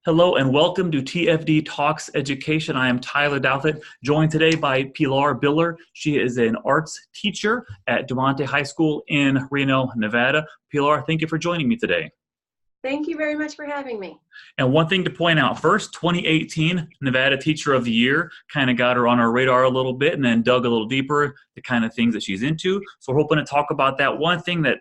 Hello and welcome to TFD Talks Education. I am Tyler Douthit, joined today by Pilar Biller. She is an arts teacher at Dumonte High School in Reno, Nevada. Pilar, thank you for joining me today. Thank you very much for having me. And one thing to point out first, 2018 Nevada Teacher of the Year kind of got her on our radar a little bit and then dug a little deeper, the kind of things that she's into. So we're hoping to talk about that. One thing that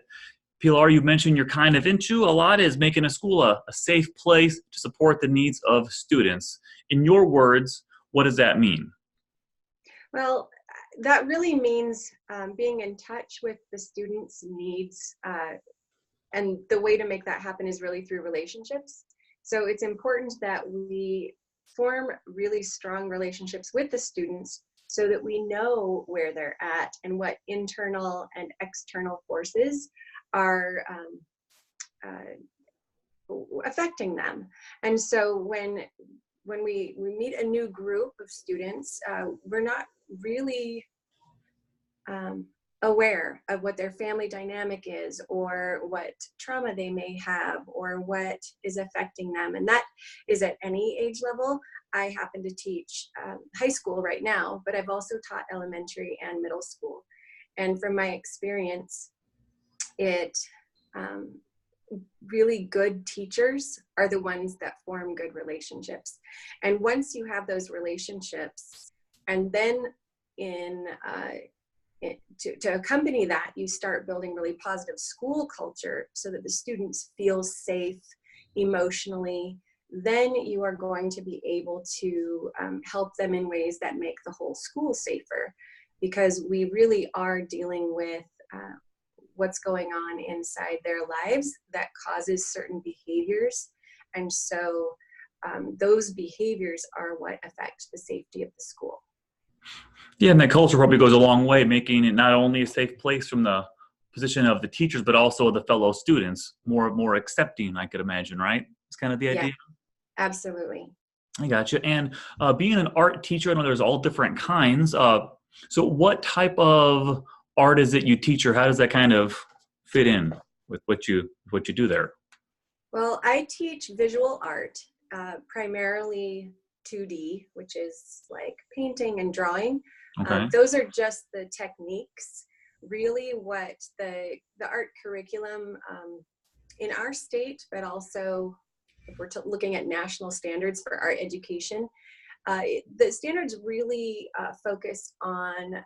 Pilar, you mentioned you're kind of into a lot is making a school a safe place to support the needs of students. In your words, what does that mean? Well, that really means being in touch with the students' needs. And the way to make that happen is really through relationships. So it's important that we form really strong relationships with the students so that we know where they're at and what internal and external forces are affecting them. And so when we meet a new group of students, we're not really aware of what their family dynamic is or what trauma they may have or what is affecting them. And that is at any age level. I happen to teach high school right now, but I've also taught elementary and middle school. And from my experience, really good teachers are the ones that form good relationships. And once you have those relationships, and then to accompany that, you start building really positive school culture so that the students feel safe emotionally, then you are going to be able to help them in ways that make the whole school safer, because we really are dealing with what's going on inside their lives that causes certain behaviors. And so those behaviors are what affect the safety of the school. Yeah, and that culture probably goes a long way, making it not only a safe place from the position of the teachers, but also the fellow students, more accepting, I could imagine, right? It's kind of the idea. Absolutely. I got you. And being an art teacher, I know there's all different kinds. So what type of art is it you teach, or how does that kind of fit in with what you do there? Well, I teach visual art, primarily 2D, which is like painting and drawing. Okay. Those are just the techniques. Really what the art curriculum in our state, but also if we're looking at national standards for art education, the standards really focus on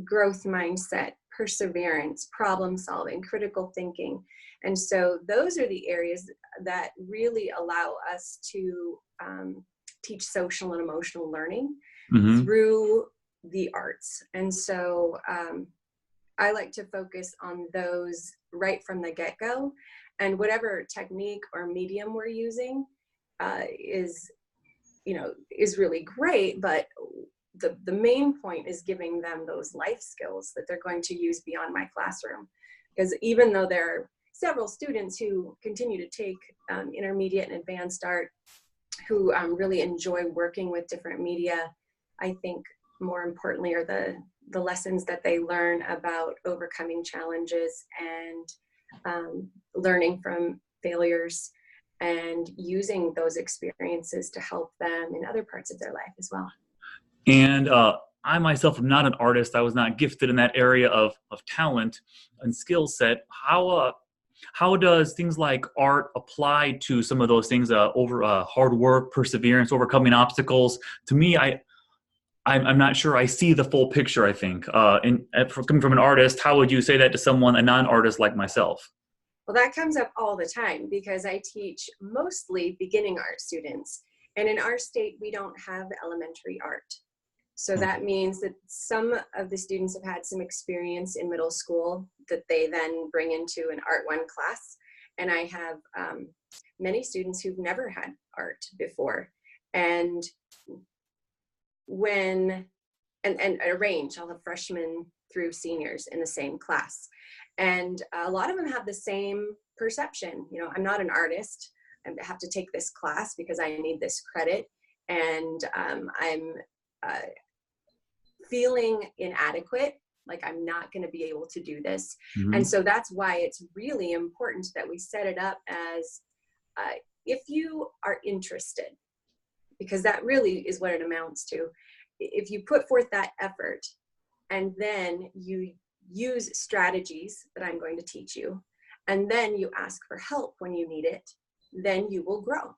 growth mindset, perseverance, problem solving, critical thinking. And so those are the areas that really allow us to teach social and emotional learning through the arts. And so I like to focus on those right from the get-go, and whatever technique or medium we're using is really great, but the main point is giving them those life skills that they're going to use beyond my classroom. Because even though there are several students who continue to take intermediate and advanced art who really enjoy working with different media, I think more importantly are the lessons that they learn about overcoming challenges and learning from failures and using those experiences to help them in other parts of their life as well. And I myself am not an artist. I was not gifted in that area of talent and skill set. How does things like art apply to some of those things, over hard work, perseverance, overcoming obstacles? To me, I'm not sure I see the full picture, I think. And coming from an artist, how would you say that to someone, a non-artist like myself? Well, that comes up all the time because I teach mostly beginning art students. And in our state, we don't have elementary art. So that means that some of the students have had some experience in middle school that they then bring into an Art 1 class. And I have many students who've never had art before. And a range, I'll have freshmen through seniors in the same class. And a lot of them have the same perception. I'm not an artist. I have to take this class because I need this credit. And I'm feeling inadequate, like I'm not going to be able to do this. And so that's why it's really important that we set it up as if you are interested, because that really is what it amounts to, if you put forth that effort and then you use strategies that I'm going to teach you, and then you ask for help when you need it, then you will grow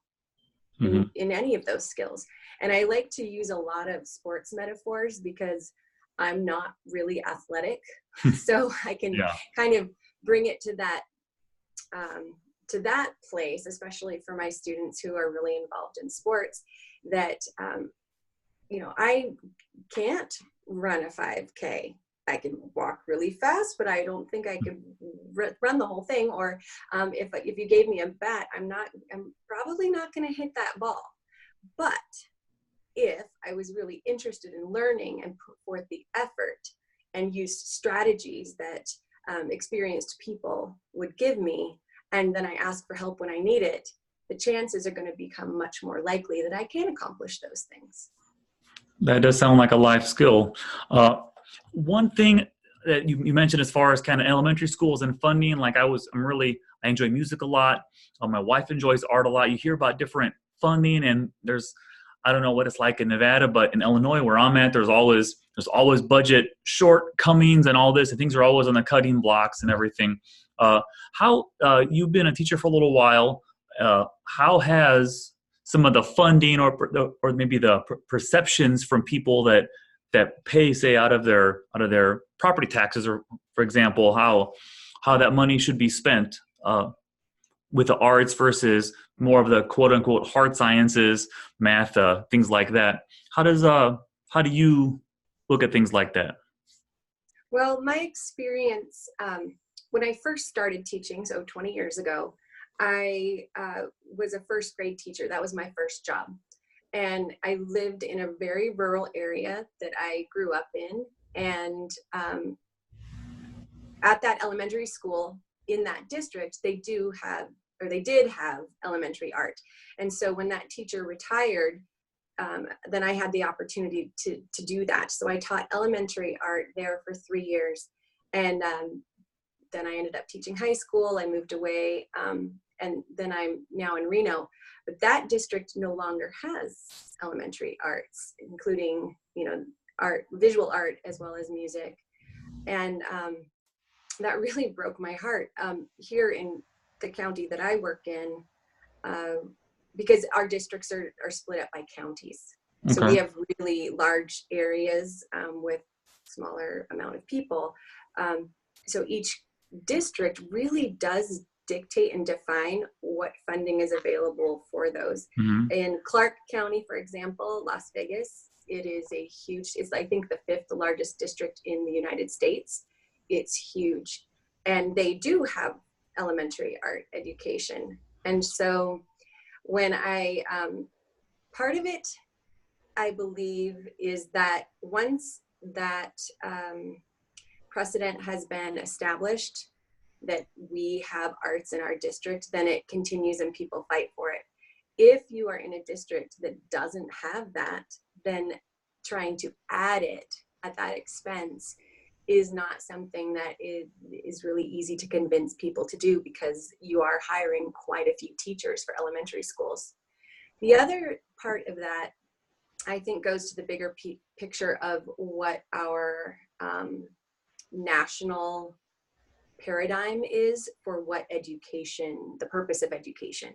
in any of those skills. And I like to use a lot of sports metaphors because I'm not really athletic. So I can kind of bring it to that place, especially for my students who are really involved in sports, that, I can't run a 5K. I can walk really fast, but I don't think I could run the whole thing. Or if you gave me a bat, I'm probably not going to hit that ball. But if I was really interested in learning and put forth the effort and used strategies that experienced people would give me, and then I ask for help when I need it, the chances are going to become much more likely that I can accomplish those things. That does sound like a life skill. One thing that you mentioned as far as kind of elementary schools and funding, like I enjoy music a lot. My wife enjoys art a lot. You hear about different funding, and I don't know what it's like in Nevada, but in Illinois where I'm at, there's always budget shortcomings and all this, and things are always on the cutting blocks and everything. How you've been a teacher for a little while. How has some of the funding or maybe the perceptions from people that pay, say, out of their property taxes, or for example, how that money should be spent with the arts versus more of the quote unquote hard sciences, math, things like that. How do you look at things like that? Well, my experience, when I first started teaching, so 20 years ago, I was a first grade teacher. That was my first job. And I lived in a very rural area that I grew up in. And at that elementary school in that district, they did have elementary art. And so when that teacher retired, then I had the opportunity to do that. So I taught elementary art there for 3 years. And then I ended up teaching high school. I moved away. And then I'm now in Reno. But that district no longer has elementary arts, including, art, visual art, as well as music. And that really broke my heart here in the county that I work in, because our districts are split up by counties. Okay. So we have really large areas with smaller amount of people. So each district really does dictate and define what funding is available for those. Mm-hmm. In Clark County, for example, Las Vegas, it's I think the 5th largest district in the United States. It's huge. And they do have elementary art education. And so when part of it, I believe, is that once that precedent has been established, that we have arts in our district, then it continues and people fight for it. If you are in a district that doesn't have that, then trying to add it at that expense is not something that is really easy to convince people to do, because you are hiring quite a few teachers for elementary schools. The other part of that, I think, goes to the bigger picture of what our national paradigm is for what education, the purpose of education.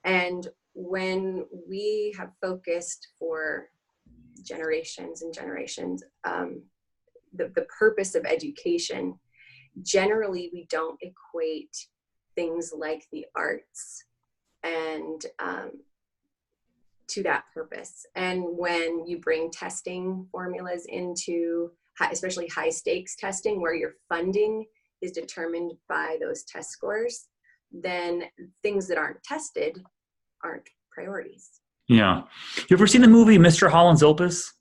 And when we have focused for generations and generations, the purpose of education, generally we don't equate things like the arts and to that purpose. And when you bring testing formulas into, especially high stakes testing, where your funding is determined by those test scores, then things that aren't tested aren't priorities. Yeah. You ever seen the movie Mr. Holland's Opus?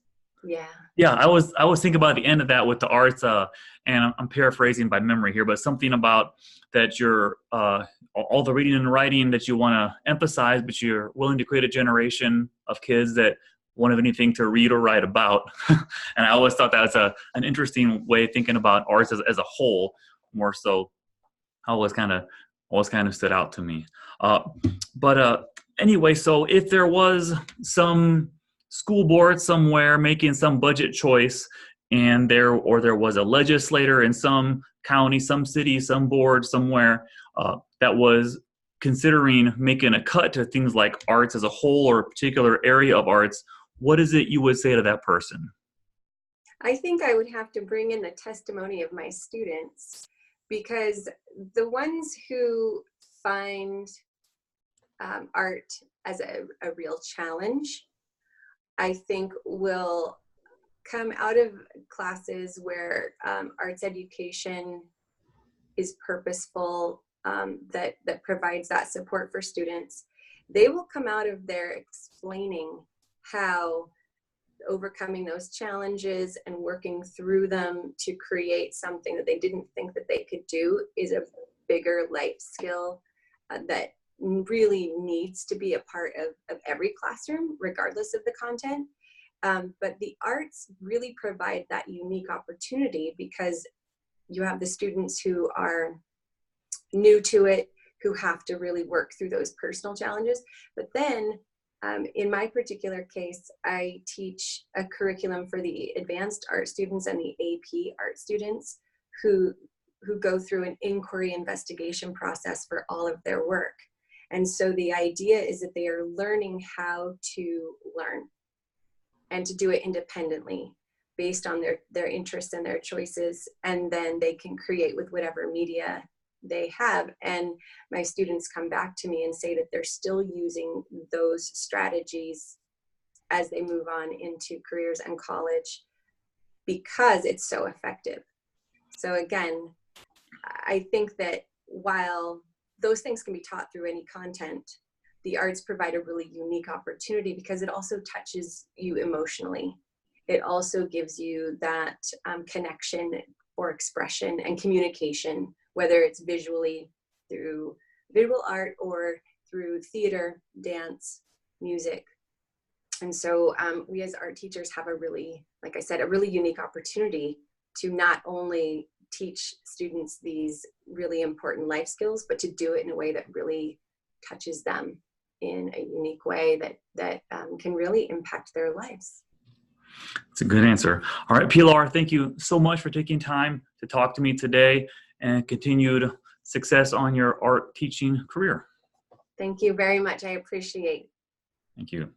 Yeah. Yeah, I was thinking about the end of that with the arts, and I'm paraphrasing by memory here, but something about that you're all the reading and writing that you want to emphasize, but you're willing to create a generation of kids that won't have anything to read or write about. And I always thought that's an interesting way of thinking about arts as a whole, more so. Always kind of stood out to me. But anyway, so if there was some school board somewhere making some budget choice, and there was a legislator in some county, some city, some board somewhere that was considering making a cut to things like arts as a whole or a particular area of arts, what is it you would say to that person? I think I would have to bring in the testimony of my students, because the ones who find art as a real challenge, I think will come out of classes where arts education is purposeful, that provides that support for students. They will come out of there explaining how overcoming those challenges and working through them to create something that they didn't think that they could do is a bigger life skill that really needs to be a part of every classroom, regardless of the content. But the arts really provide that unique opportunity, because you have the students who are new to it, who have to really work through those personal challenges. But then in my particular case, I teach a curriculum for the advanced art students and the AP art students who go through an inquiry investigation process for all of their work. And so the idea is that they are learning how to learn and to do it independently based on their interests and their choices. And then they can create with whatever media they have. And my students come back to me and say that they're still using those strategies as they move on into careers and college because it's so effective. So again, I think that while those things can be taught through any content, the arts provide a really unique opportunity because it also touches you emotionally. It also gives you that connection or expression and communication, whether it's visually through visual art or through theater, dance, music. And so we as art teachers have a really, like I said, a really unique opportunity to not only teach students these really important life skills, but to do it in a way that really touches them in a unique way that can really impact their lives. It's a good answer. All right, Pilar, thank you so much for taking time to talk to me today, and continued success on your art teaching career. Thank you very much. I appreciate. Thank you.